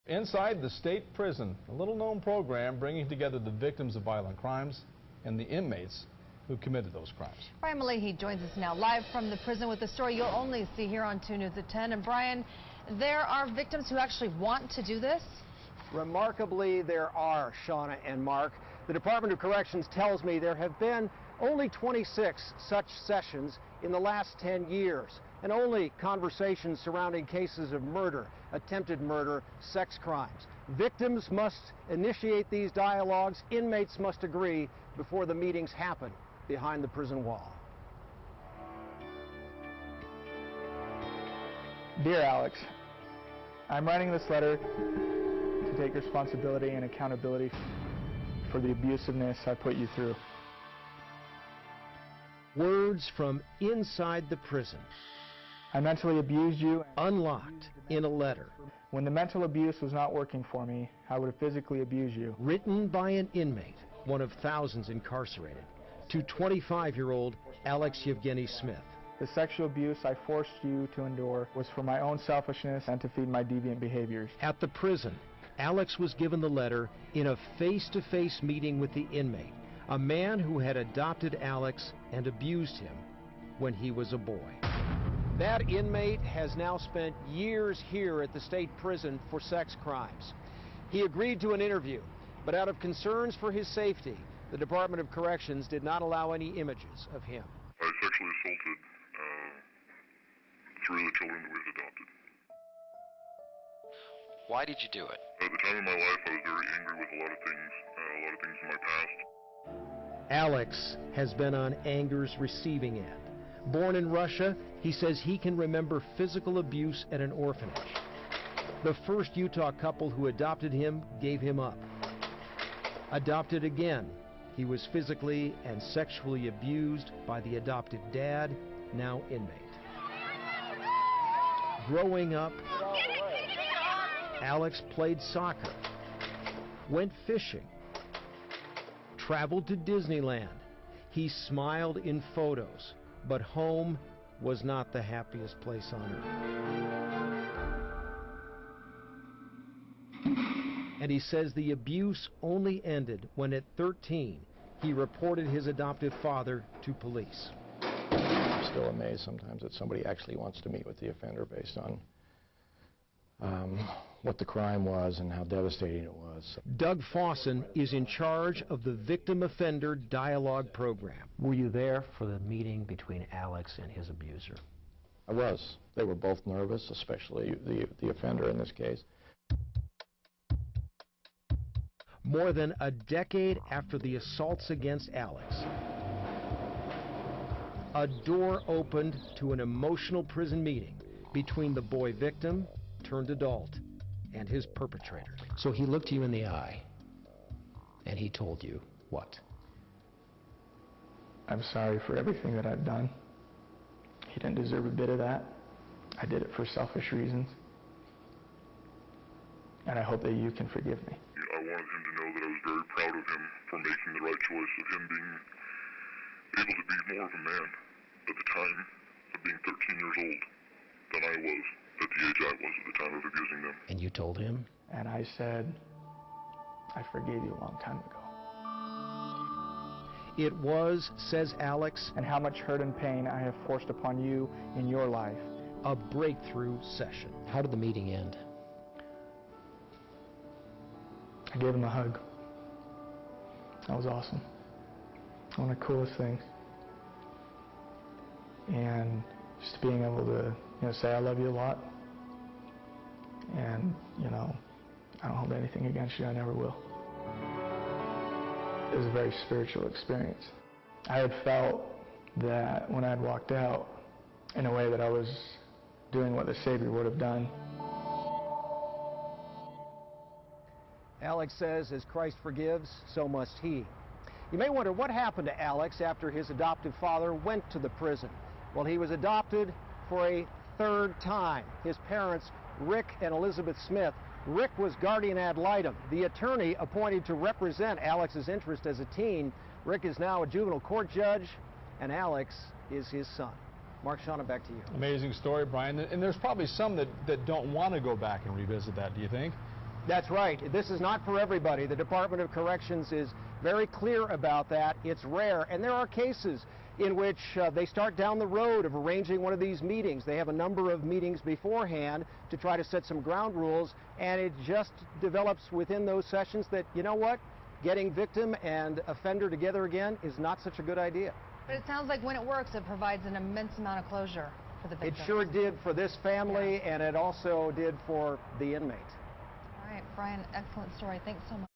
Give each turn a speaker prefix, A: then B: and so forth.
A: Inside the state prison, a little-known program bringing together the victims of violent crimes and the inmates who committed those crimes.
B: Brian Mullahy joins us now live from the prison with the story you'll only see here on 2 News at 10. And Brian, there are victims who actually want to do this?
C: Remarkably, there are, Shauna and Mark. The Department of Corrections tells me there have been only 26 such sessions in the last 10 years, and only conversations surrounding cases of murder, attempted murder, sex crimes. Victims must initiate these dialogues. Inmates must agree before the meetings happen behind the prison wall.
D: Dear Alex, I'm writing this letter to take responsibility and accountability for the abusiveness I put you through.
C: Words from inside the prison.
D: I mentally abused you.
C: Unlocked in a letter.
D: When the mental abuse was not working for me, I would have physically abused you.
C: Written by an inmate, one of thousands incarcerated, to 25-year-old Alex Yevgeny Smith.
D: The sexual abuse I forced you to endure was for my own selfishness and to feed my deviant behaviors.
C: At the prison, Alex was given the letter in a face-to-face meeting with the inmate, a man who had adopted Alex and abused him when he was a boy. That inmate has now spent years here at the state prison for sex crimes. He agreed to an interview, but out of concerns for his safety, the Department of Corrections did not allow any images of him.
E: I sexually assaulted 3 of the children that we had adopted.
F: Why did you do it?
E: At the time of my life, I was very angry with a lot of things in my past.
C: Alex has been on anger's receiving end. Born in Russia, he says he can remember physical abuse at an orphanage. The first Utah couple who adopted him gave him up. Adopted again, he was physically and sexually abused by the adopted dad, now inmate. Growing up, Alex played soccer, went fishing, traveled to Disneyland. He smiled in photos, but home was not the happiest place on earth. And he says the abuse only ended when at 13, he reported his adoptive father to police.
G: I'm still amazed sometimes that somebody actually wants to meet with the offender based on what the crime was and how devastating it was.
C: Doug Fawson is in charge of the Victim Offender Dialogue Program.
H: Were you there for the meeting between Alex and his abuser?
G: I was. They were both nervous, especially the offender in this case.
C: More than a decade after the assaults against Alex, a door opened to an emotional prison meeting between the boy victim turned adult and his perpetrator.
H: So he looked you in the eye, and he told you what?
D: I'm sorry for everything that I've done. He didn't deserve a bit of that. I did it for selfish reasons. And I hope that you can forgive me.
E: I wanted him to know that I was very proud of him for making the right choice, of him being able to be more of a man at the time of being 13 years old than I was at the age I was at the time of abusing them.
H: And you told him?
D: And I said, I forgave you a long time ago.
C: It was, says Alex,
D: and how much hurt and pain I have forced upon you in your life.
C: A breakthrough session.
H: How did the meeting end?
D: I gave him a hug. That was awesome. One of the coolest things. And just being able to, say I love you a lot. And, I don't hold anything against you. I never will. It was a very spiritual experience. I had felt that when I had walked out, in a way that I was doing what the Savior would have done.
C: Alex says, as Christ forgives, so must he. You may wonder what happened to Alex after his adoptive father went to the prison. Well, he was adopted for a 3rd time. His parents, Rick and Elizabeth Smith. Rick was guardian ad litem, the attorney appointed to represent Alex's interest as a teen. Rick is now a juvenile court judge, and Alex is his son. Mark, Shauna, back to you.
A: Amazing story, Brian. And there's probably some that don't want to go back and revisit that, do you think?
C: That's right. This is not for everybody. The Department of Corrections is very clear about that. It's rare, and there are cases in which they start down the road of arranging one of these meetings. They have a number of meetings beforehand to try to set some ground rules, and it just develops within those sessions that, you know what, getting victim and offender together again is not such a good idea.
B: But it sounds like when it works, it provides an immense amount of closure for the victims.
C: It sure did for this family,
B: Yeah.
C: and it also did for the inmate.
B: All right, Brian, excellent story. Thanks so much.